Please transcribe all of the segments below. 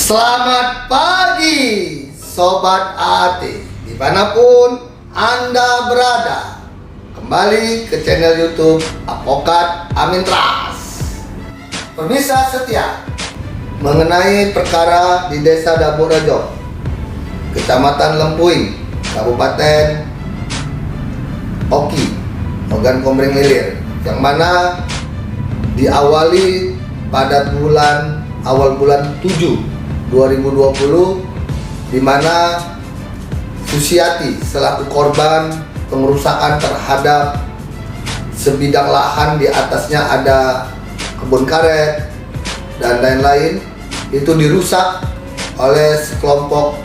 Selamat pagi Sobat AT, dimanapun Anda berada. Kembali ke channel YouTube Advokat Amin Trust. Pemirsa setia, mengenai perkara di Desa Daburejo, Kecamatan Lempuing, Kabupaten Oki, Ogan Komering Ilir, yang mana diawali pada awal bulan 7 2020, di mana Susiati selaku korban pengerusakan terhadap sebidang lahan, di atasnya ada kebun karet dan lain-lain, itu dirusak oleh sekelompok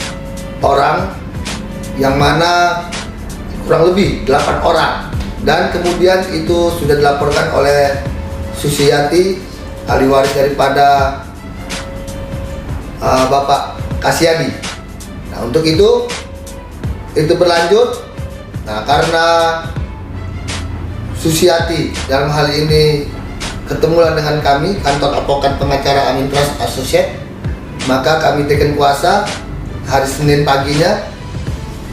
orang yang mana kurang lebih 8 orang, dan kemudian itu sudah dilaporkan oleh Susiati, ahli waris daripada Bapak Kasyadi. Nah, untuk itu berlanjut. Nah, karena Susiati dalam hal ini ketemulah dengan kami, kantor advokat pengacara Amin Trust Associate, maka kami tekan kuasa hari Senin paginya,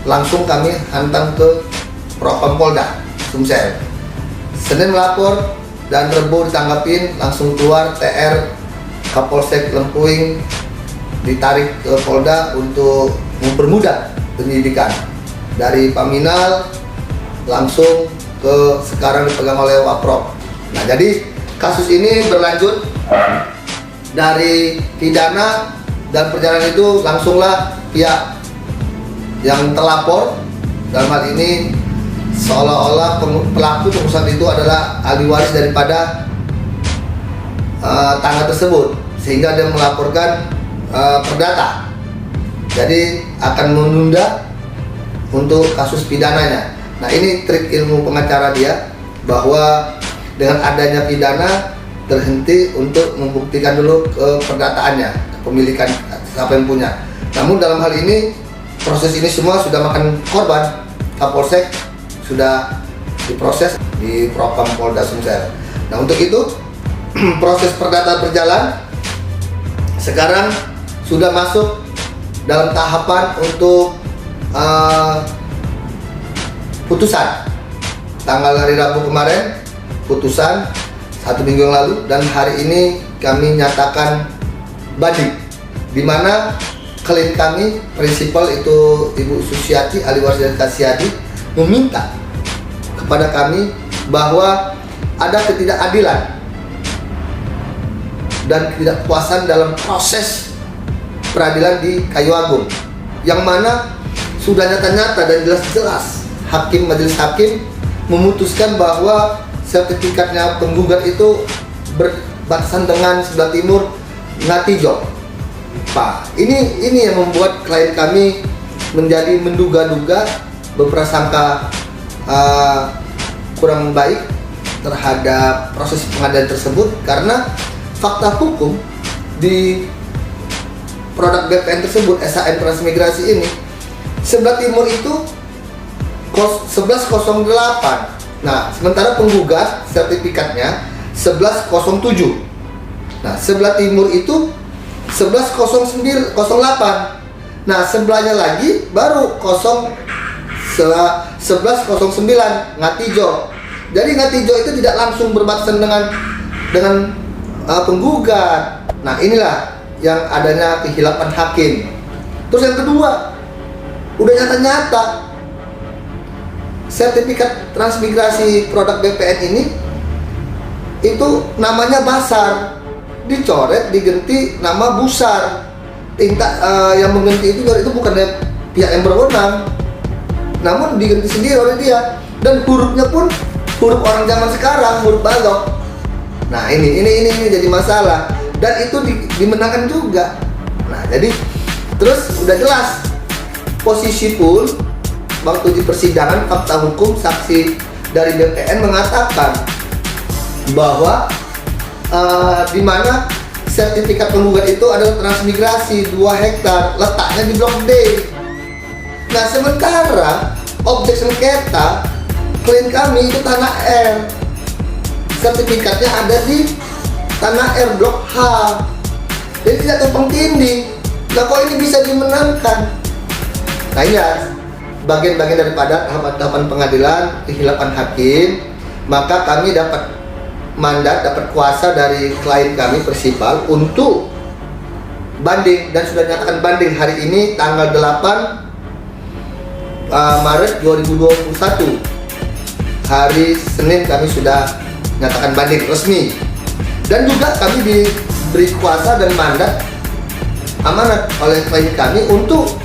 langsung kami hantam ke Propam Polda Sumsel. Senin melapor dan Rebo ditanggapin, langsung keluar TR Kapolsek Lempuing, ditarik ke Polda untuk mempermudah penyidikan. Dari Paminal langsung ke sekarang dipegang oleh Waprop. Nah, jadi kasus ini berlanjut dari pidana dan perjalanan itu langsunglah pihak yang terlapor, dalam hal ini seolah-olah pelaku pengurusan itu adalah ahli waris daripada tangga tersebut, sehingga dia melaporkan perdata. Jadi akan menunda untuk kasus pidananya. Nah, ini trik ilmu pengacara dia, bahwa dengan adanya pidana terhenti untuk membuktikan dulu perdataannya, kepemilikan siapa yang punya. Namun dalam hal ini proses ini semua sudah makan korban. Kapolsek sudah diproses di Propam Polda Sumsel. Nah, untuk itu proses perdata berjalan. Sekarang sudah masuk dalam tahapan untuk putusan. Tanggal hari Rabu kemarin putusan, 1 minggu yang lalu, dan hari ini kami nyatakan banding, di mana klien kami prinsipal itu Ibu Susiati, ahli waris dari Kasyadi, meminta kepada kami bahwa ada ketidakadilan dan ketidakpuasan dalam proses peradilan di Kayu Agung, yang mana sudah nyata-nyata dan jelas-jelas majelis hakim memutuskan bahwa sertifikatnya penggugat itu berbatasan dengan sebelah timur Ngatijo. Pak, ini yang membuat klien kami menjadi menduga-duga, berprasangka kurang baik terhadap proses pengadilan tersebut, karena fakta hukum di produk BPN tersebut, SHN Transmigrasi ini, sebelah timur itu 1108. Nah, sementara penggugat sertifikatnya 1107. Nah, sebelah timur itu 1108. Nah, sebelahnya lagi baru 1109 Ngatijo. Jadi Ngatijo itu tidak langsung berbatasan dengan penggugat. Nah, inilah yang adanya kehilapan hakim. Terus yang kedua, udah nyata-nyata sertifikat transmigrasi produk BPN ini itu namanya Basar, dicoret diganti nama Busar. Yang mengganti itu bukannya pihak yang berwenang, namun diganti sendiri oleh dia, dan hurufnya pun huruf orang zaman sekarang, huruf balok. Nah, ini jadi masalah, dan itu dimenangkan juga. Nah, jadi terus udah jelas posisi pun waktu di persidangan fakta hukum, saksi dari BPN mengatakan bahwa di mana sertifikat penggugat itu adalah transmigrasi 2 hektar, letaknya di Blok D. Nah, sementara objek sengketa klien kami itu tanah R, sertifikatnya ada di tanah R Blok H. Jadi tidak tumpang tindih. Nah kok ini bisa dimenangkan? Nah ini ya bagian-bagian daripada tahapan pengadilan, kehilapan hakim. Maka kami dapat mandat, dapat kuasa dari klien kami Persipal untuk banding, dan sudah nyatakan banding hari ini tanggal 8 Maret 2021. Hari Senin kami sudah nyatakan banding resmi. Dan juga kami diberi kuasa dan mandat amanat oleh klien kami untuk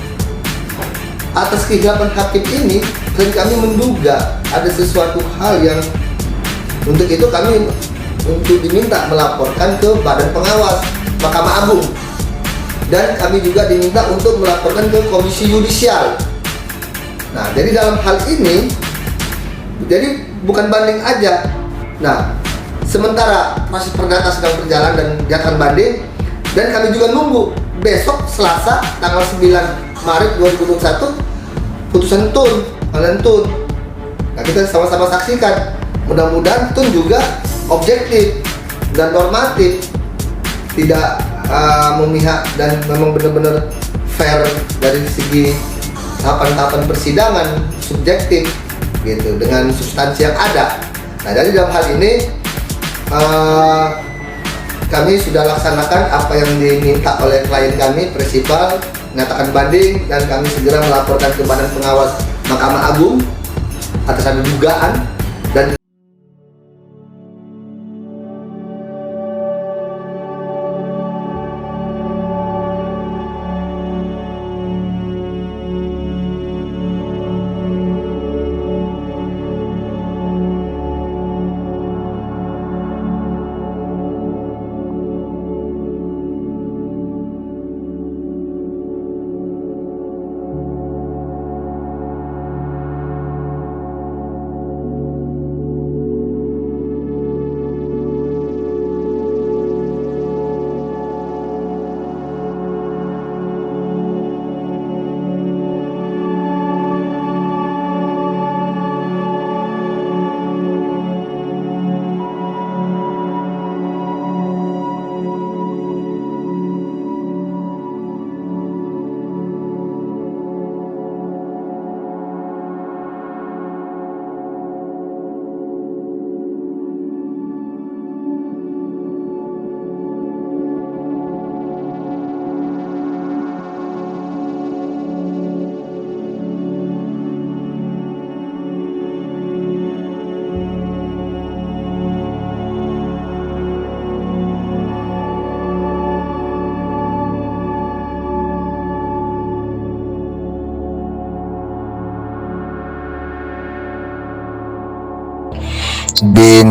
atas kehilapan hakim ini, klien kami menduga ada sesuatu hal yang untuk itu kami diminta melaporkan ke Badan Pengawas Mahkamah Agung, dan kami juga diminta untuk melaporkan ke Komisi Yudisial. Nah, jadi dalam hal ini, jadi bukan banding aja. Nah, sementara proses perdata sedang berjalan dan dinyatakan banding, dan kami juga nunggu besok Selasa tanggal 9 Maret 2021 putusan tun, pengadilan tun. Nah, kita sama-sama saksikan. Mudah-mudahan tun juga objektif dan normatif, tidak memihak, dan memang benar-benar fair dari segi tahapan-tahapan persidangan, subjektif gitu, dengan substansi yang ada. Nah, jadi dalam hal ini kami sudah laksanakan apa yang diminta oleh klien kami Persipal, menyatakan banding, dan kami segera melaporkan ke Badan Pengawas Mahkamah Agung atas ada dugaan. Dan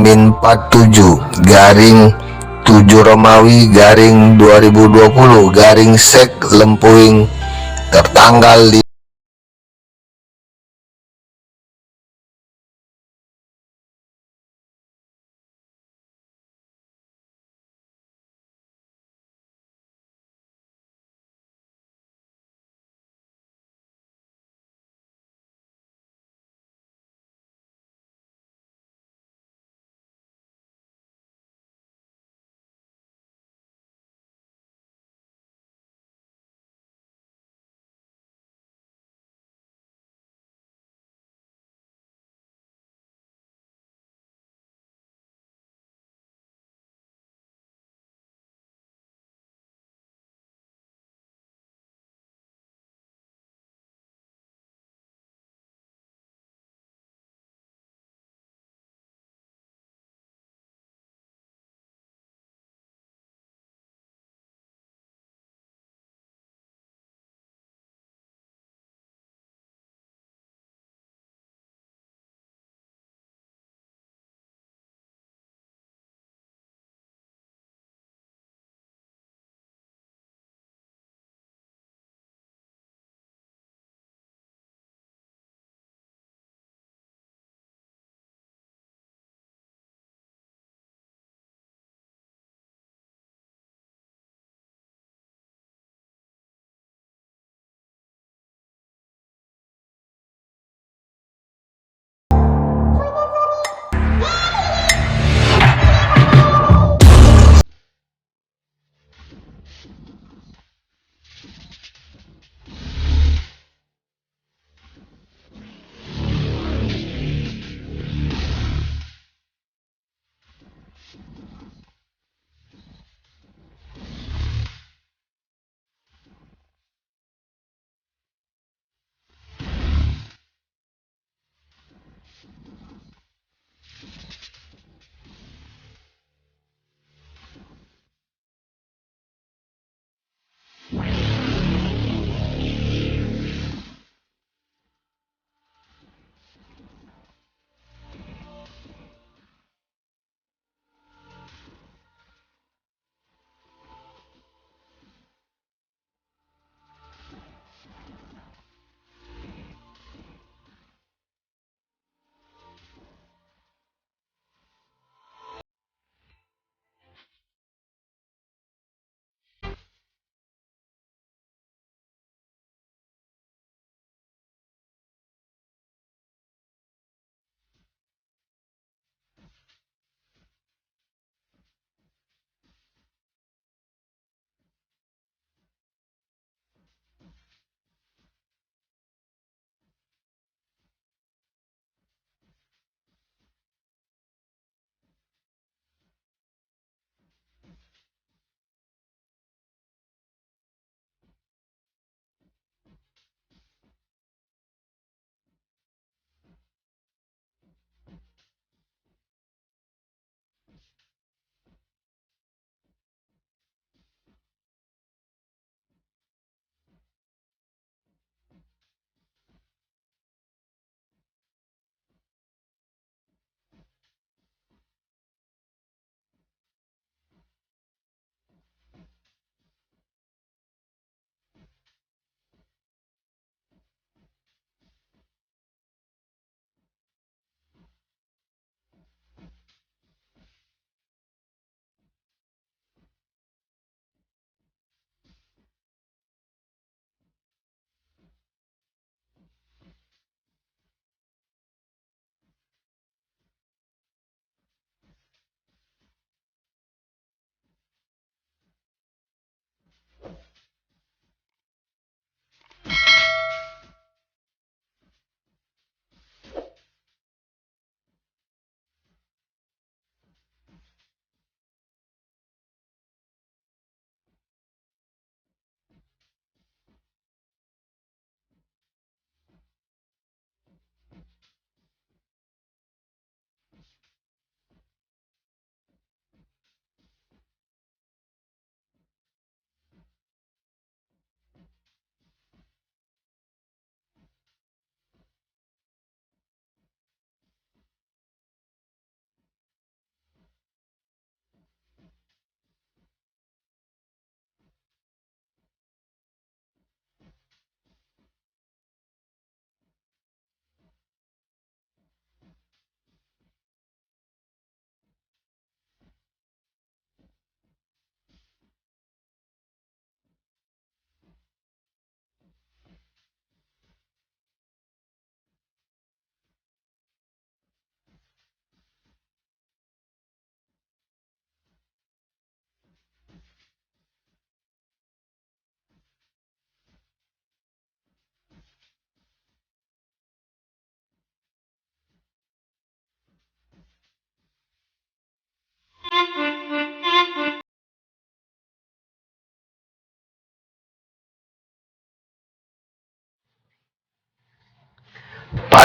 Bin 47 garing 7 Romawi garing 2020 garing Sek Lempuing tertanggal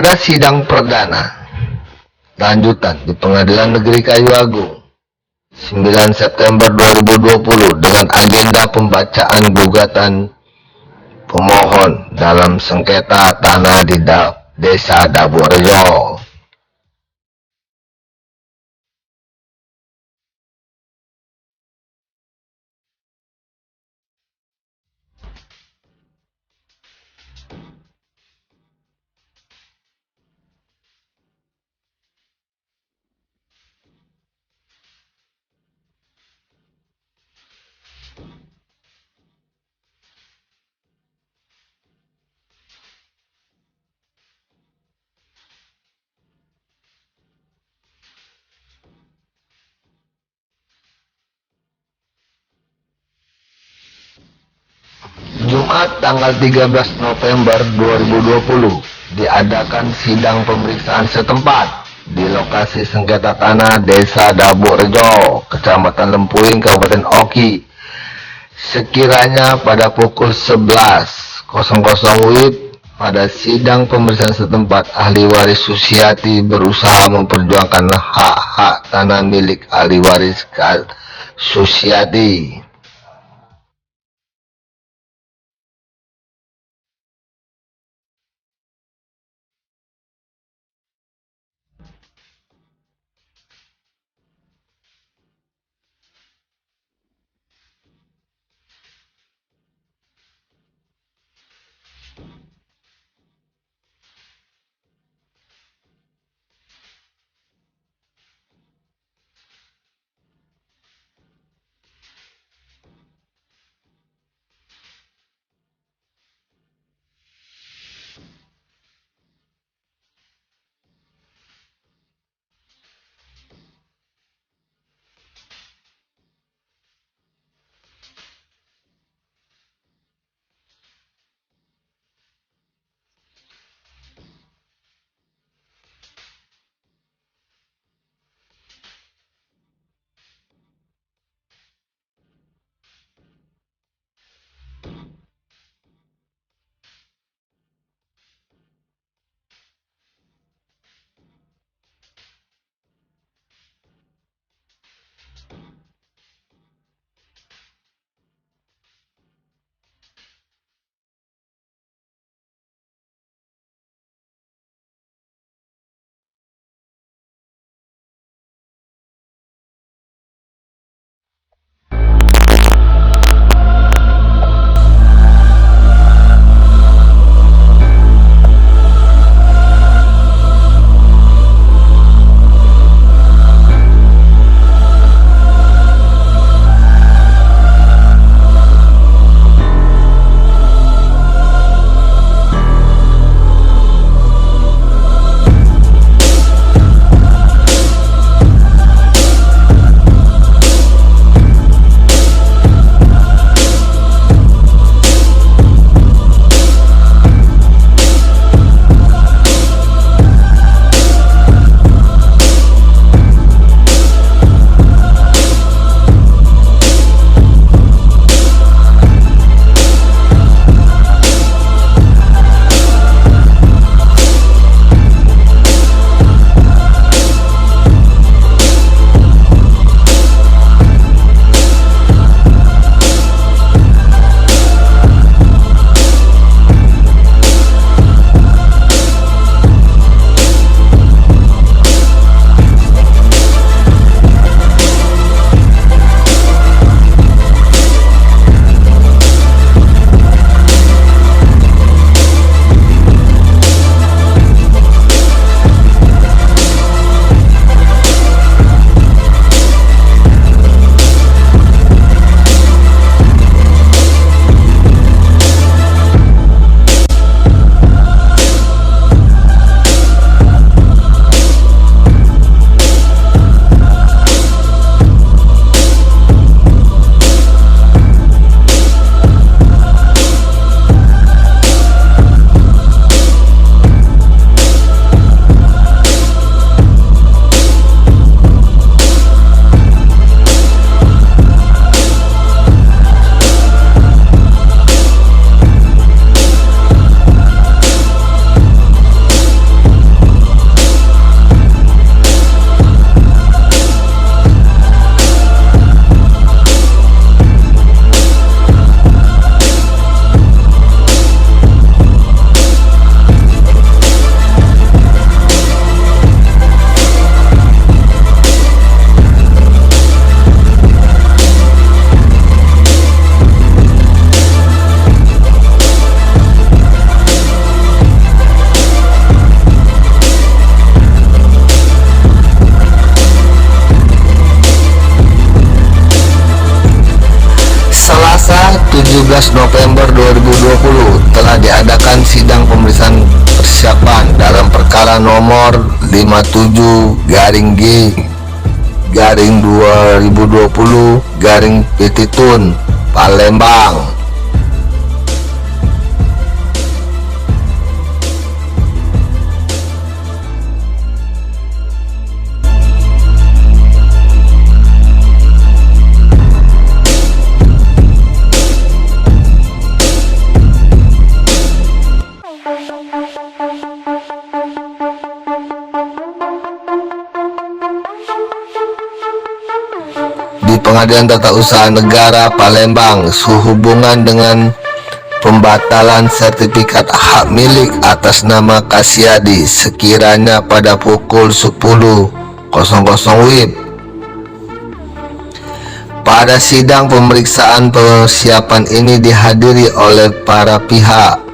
pada sidang perdana lanjutan di Pengadilan Negeri Kayu Agung 9 September 2020 dengan agenda pembacaan gugatan pemohon dalam sengketa tanah di Desa Daburejo. Jumat tanggal 13 November 2020 diadakan sidang pemeriksaan setempat di lokasi sengketa tanah Desa Daburejo, Kecamatan Lempuing, Kabupaten Oki. Sekiranya pada pukul 11.00 WIB pada sidang pemeriksaan setempat, ahli waris Susiati berusaha memperjuangkan hak-hak tanah milik ahli waris Susiati. 17 November 2020 telah diadakan sidang pemeriksaan persiapan dalam perkara nomor 57-G-2020-Petitun Palembang. Di Pengadilan Tata Usaha Negara Palembang sehubungan dengan pembatalan sertifikat hak milik atas nama Kasyadi sekiranya pada pukul 10.00 WIB. Pada sidang pemeriksaan persiapan ini dihadiri oleh para pihak,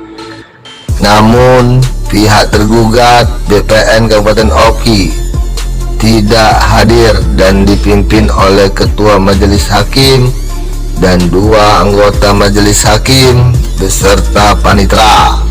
namun pihak tergugat BPN Kabupaten Oki tidak hadir dan dipimpin oleh Ketua Majelis Hakim dan 2 anggota Majelis Hakim beserta panitera.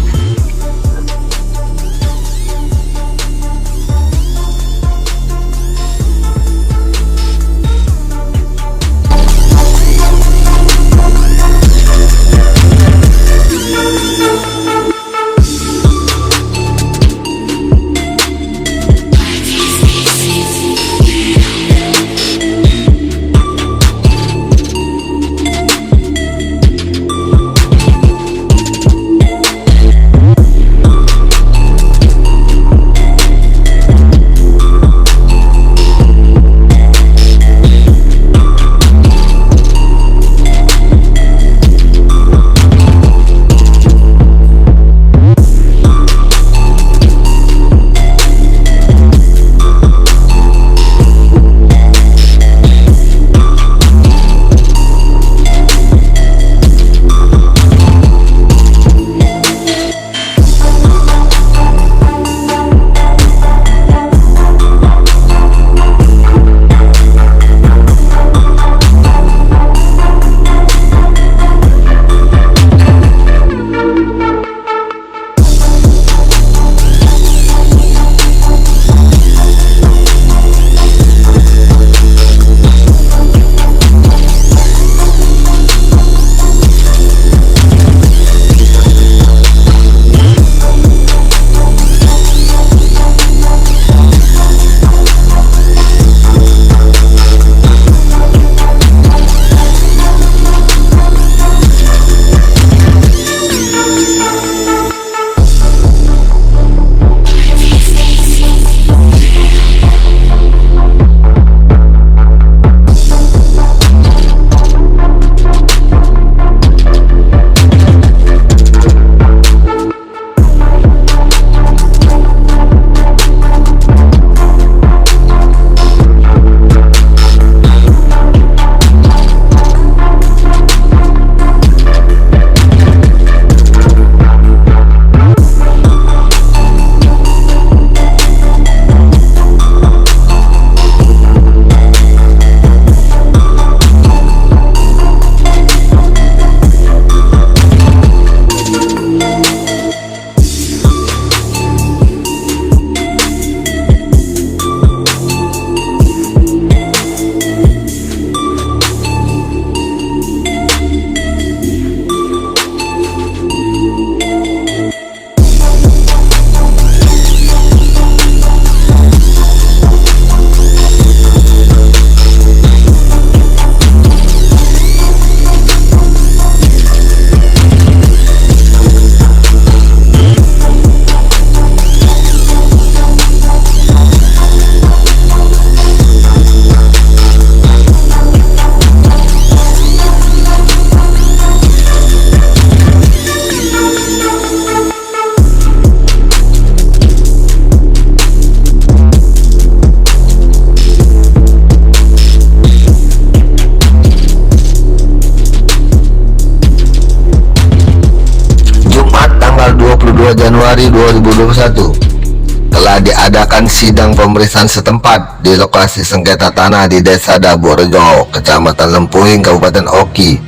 Januari 2021 telah diadakan sidang pemeriksaan setempat di lokasi sengketa tanah di Desa Daburejo, Kecamatan Lempuing, Kabupaten Oki,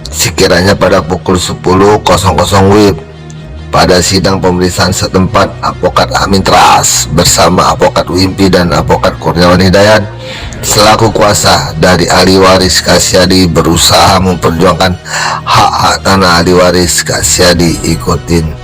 Sekiranya pada pukul 10.00 WIB, pada sidang pemeriksaan setempat, Advokat Amin Ras bersama Advokat Wimpi dan Advokat Kurniawan Hidayat selaku kuasa dari ahli waris Kasyadi berusaha memperjuangkan hak-hak tanah ahli waris Kasyadi ikutin.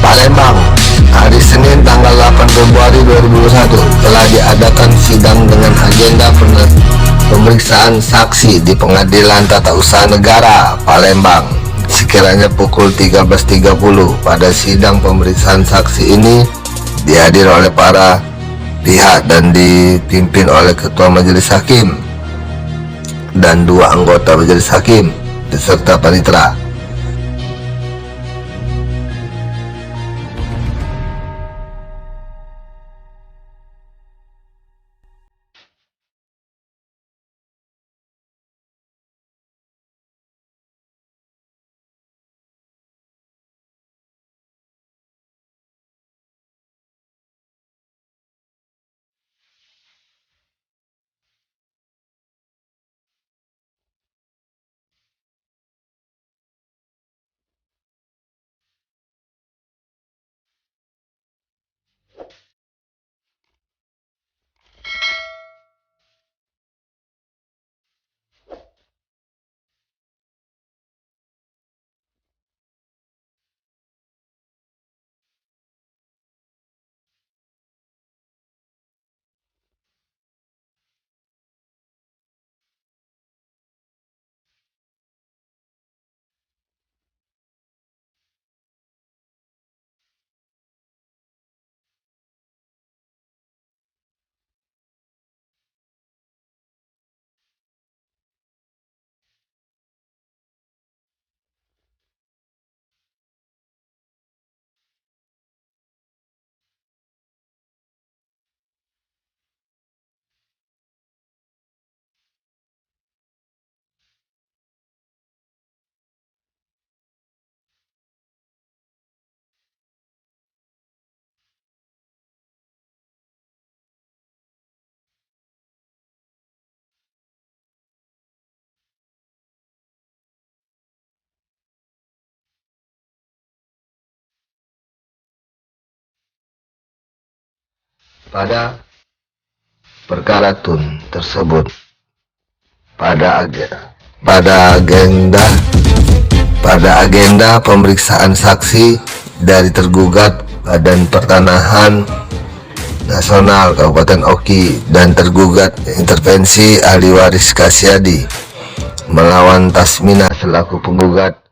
Palembang, hari Senin tanggal 8 Februari 2021 telah diadakan sidang dengan agenda pemeriksaan saksi di Pengadilan Tata Usaha Negara Palembang. Sekiranya pukul 13.30 pada sidang pemeriksaan saksi ini dihadiri oleh para pihak dan dipimpin oleh Ketua Majelis Hakim dan 2 anggota Majelis Hakim beserta panitera. pada perkara tun tersebut. Pada agenda pemeriksaan saksi dari tergugat Badan Pertanahan Nasional Kabupaten Oki dan tergugat intervensi ahli waris Kasyadi melawan Tasmina selaku penggugat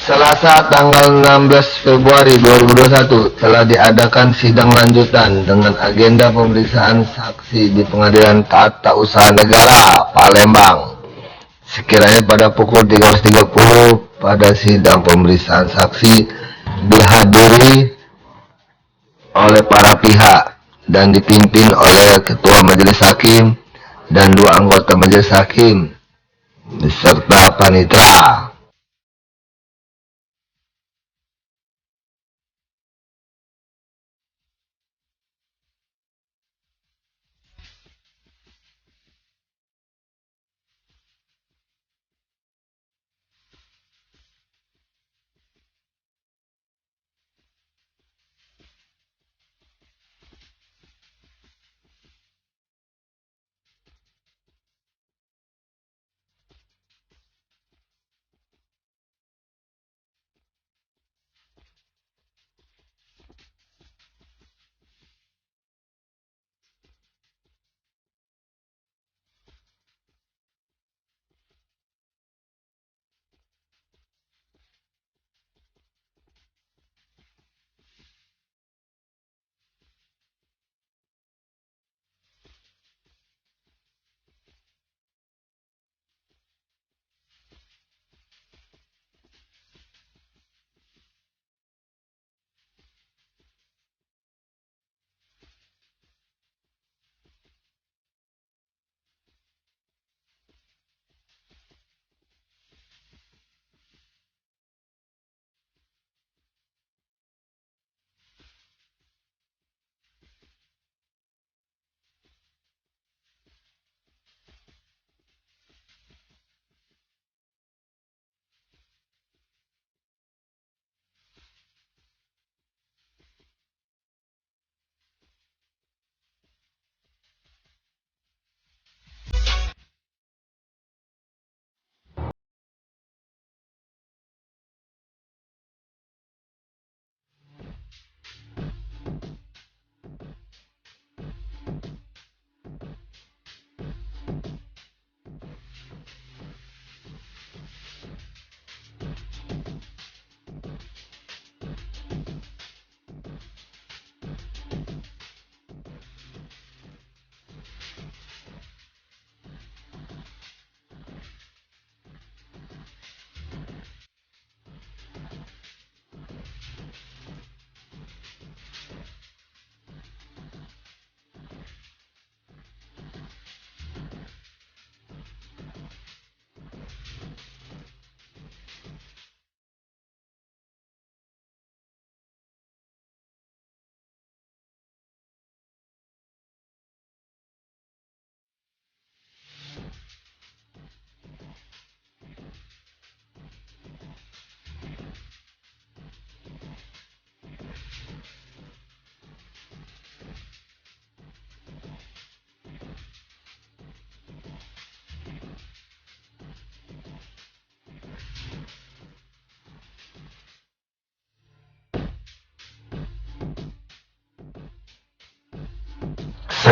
Selasa tanggal 16 Februari 2021 telah diadakan sidang lanjutan dengan agenda pemeriksaan saksi di Pengadilan Tata Usaha Negara Palembang. Sekiranya pada pukul 13.30 pada sidang pemeriksaan saksi dihadiri oleh para pihak dan dipimpin oleh Ketua Majelis Hakim dan 2 anggota Majelis Hakim beserta panitera.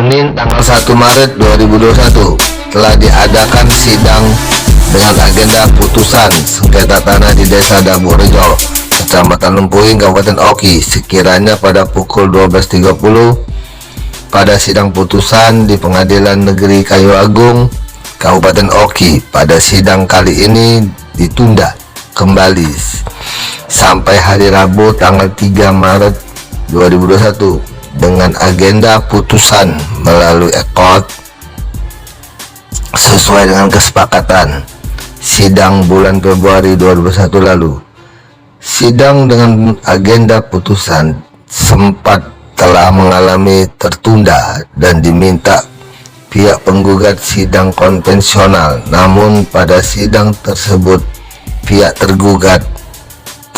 Senin tanggal 1 Maret 2021 telah diadakan sidang dengan agenda putusan sengketa tanah di Desa Dabu Rejo, Kecamatan Lempuing, Kabupaten Oki. Sekiranya pada pukul 12.30 pada sidang putusan di Pengadilan Negeri Kayu Agung, Kabupaten Oki. Pada sidang kali ini ditunda kembali sampai hari Rabu tanggal 3 Maret 2021 dengan agenda putusan melalui ekot sesuai dengan kesepakatan sidang bulan Februari 2021 lalu. Sidang dengan agenda putusan sempat telah mengalami tertunda dan diminta pihak penggugat sidang konvensional, namun pada sidang tersebut pihak tergugat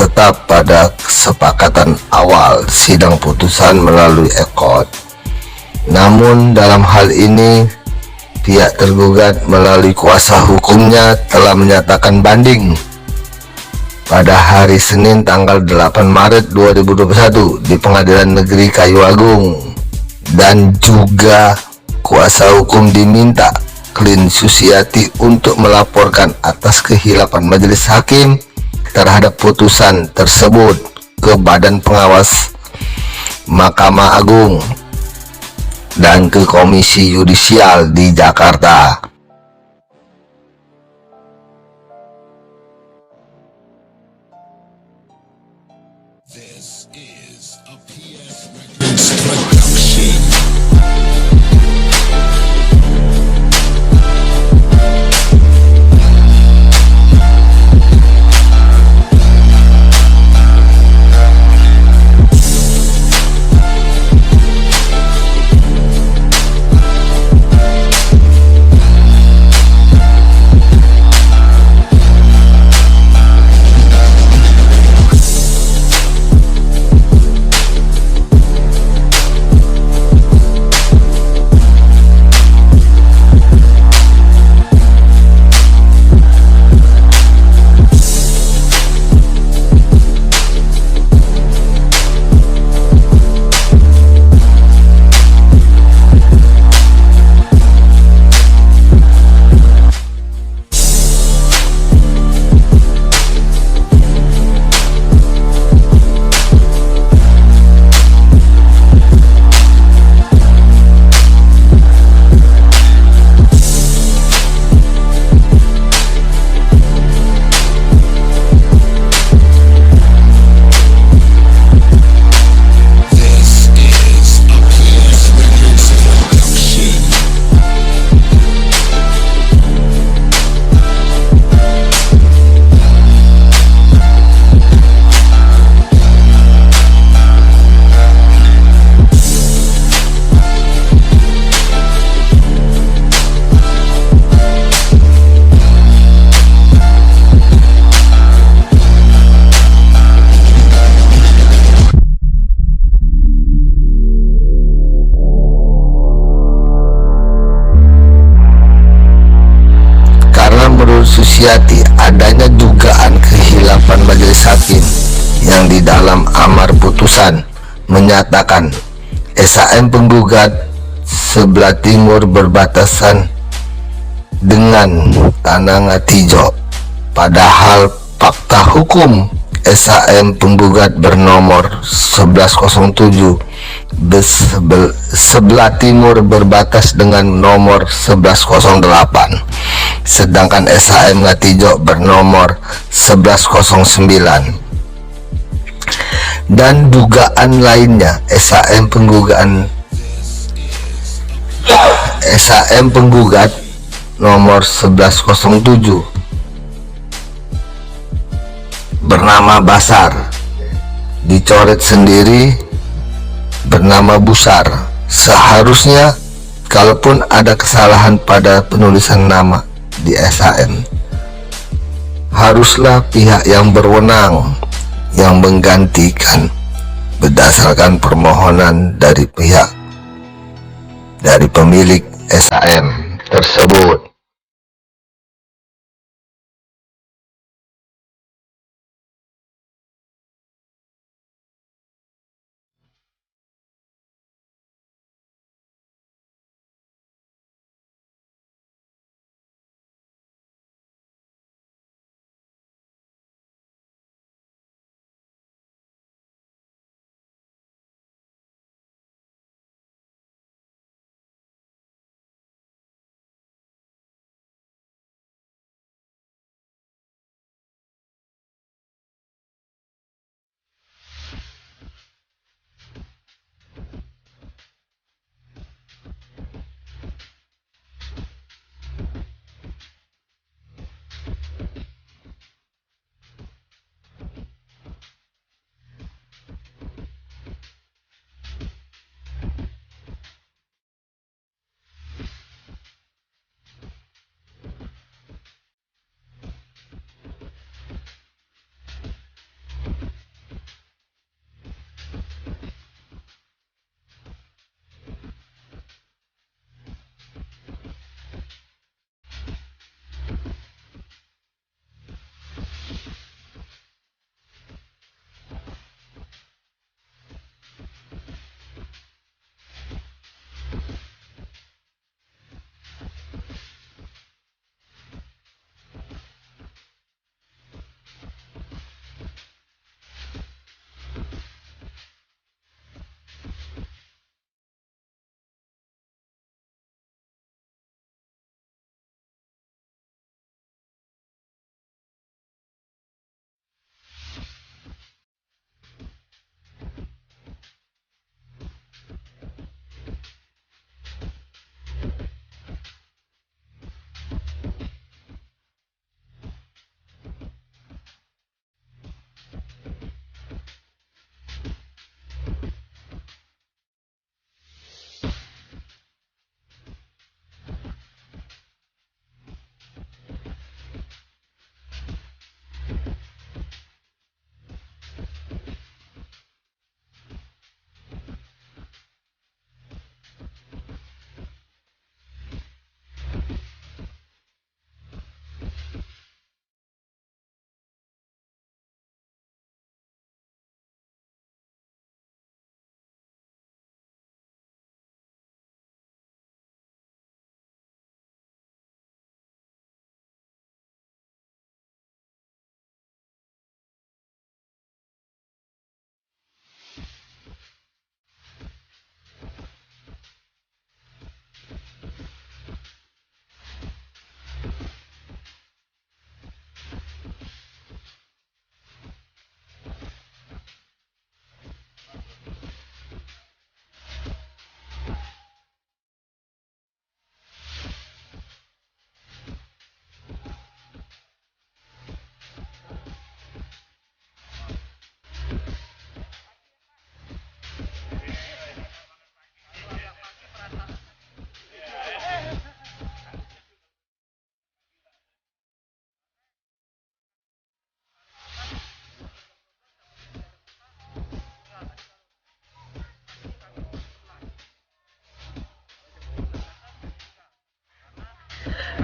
tetap pada kesepakatan awal sidang putusan melalui ekot. Namun dalam hal ini pihak tergugat melalui kuasa hukumnya telah menyatakan banding pada hari Senin tanggal 8 Maret 2021 di Pengadilan Negeri Kayu Agung, dan juga kuasa hukum diminta Klin Susiati untuk melaporkan atas kehilapan majelis hakim terhadap putusan tersebut ke Badan Pengawas Mahkamah Agung dan ke Komisi Yudisial di Jakarta. This is a PS Records production. Susiati, adanya dugaan kehilapan majelis hakim yang di dalam amar putusan menyatakan SHM penggugat sebelah timur berbatasan dengan Tanah Ngatijo, padahal fakta hukum SHM penggugat bernomor 1107 sebelah timur berbatas dengan nomor 1108, sedangkan SHM Ngatijo bernomor 1109. Dan dugaan lainnya, SHM penggugat nomor 1107 bernama Basar dicoret sendiri bernama Busar. Seharusnya kalaupun ada kesalahan pada penulisan nama di SHM, haruslah pihak yang berwenang yang menggantikan berdasarkan permohonan dari pemilik SHM tersebut.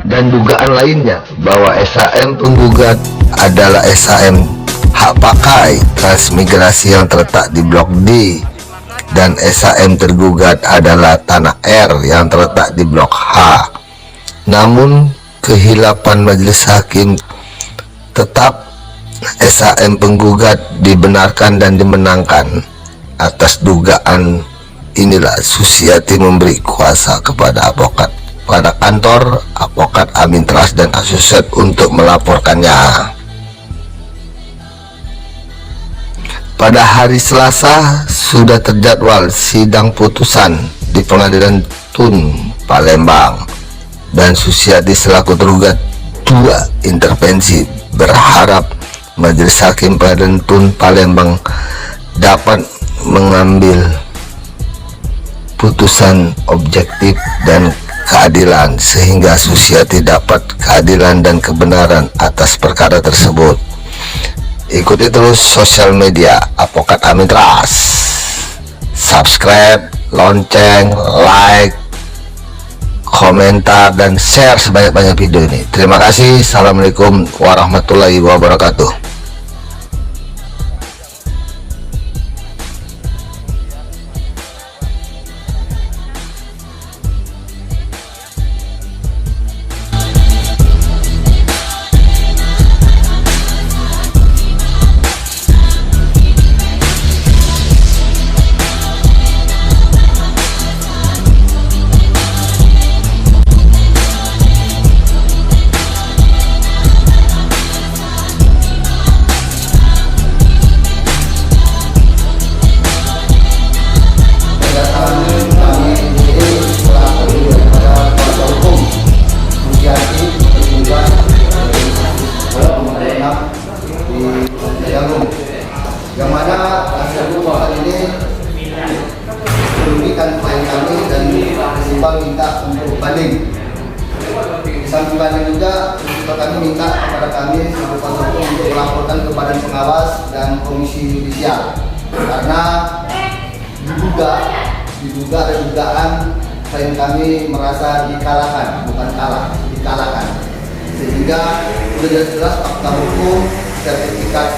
dan dugaan lainnya bahwa SHM penggugat adalah SHM hak pakai transmigrasi yang terletak di Blok D dan SHM tergugat adalah Tanah R yang terletak di Blok H. Namun kehilapan majelis hakim tetap SHM penggugat dibenarkan dan dimenangkan. Atas dugaan inilah Susiati memberi kuasa kepada kantor advokat Amin Trust dan Asosiat untuk melaporkannya. Pada hari Selasa sudah terjadwal sidang putusan di Pengadilan Tun Palembang, dan Susiati selaku tergugat 2 intervensi berharap Majelis Hakim Pengadilan Tun Palembang dapat mengambil putusan objektif dan keadilan sehingga Susiati dapat keadilan dan kebenaran atas perkara tersebut. Ikuti terus sosial media Advokat Amin Trust, subscribe, lonceng, like, komentar, dan share sebanyak-banyak video ini. Terima kasih. Assalamualaikum warahmatullahi wabarakatuh. Yang mana hasil putusan ini merugikan klien kami dan prinsipal minta untuk banding. Di samping banding juga prinsipal kami minta kepada kami selaku kuasa hukum untuk melaporkan ke Badan Pengawas dan Komisi Yudisial karena diduga ada dugaan klien kami merasa dikalahkan, bukan kalah, dikalahkan, sehingga sudah jelas fakta hukum sertifikat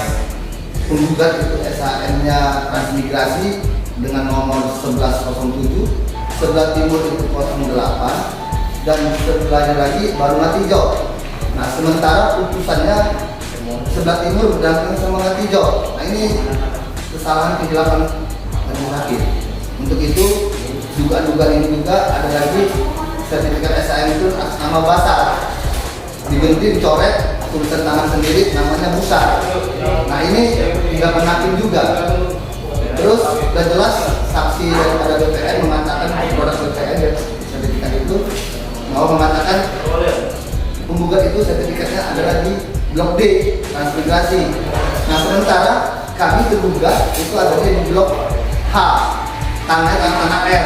penggugat itu SHM-nya transmigrasi dengan nomor 1107, sebelah timur itu 08, dan sebelahnya lagi baru Ngatijau. Nah, sementara putusannya sebelah timur berdampingan sama Ngatijau. Nah, ini kesalahan kehilapan majelis hakim. Untuk itu, dugaan-dugaan ini juga ada lagi sertifikat SHM itu atas nama Basar, diganti dicoret tulisan tangan sendiri namanya Busar. Nah, ini tidak menakin juga. Terus sudah jelas saksi daripada BPN mengatakan produk BPN sertifikat itu mau mengatakan penggugat itu sertifikatnya adalah di Blok D transmigrasi. Nah, sementara kami tergugat itu adanya di Blok H Tanah R.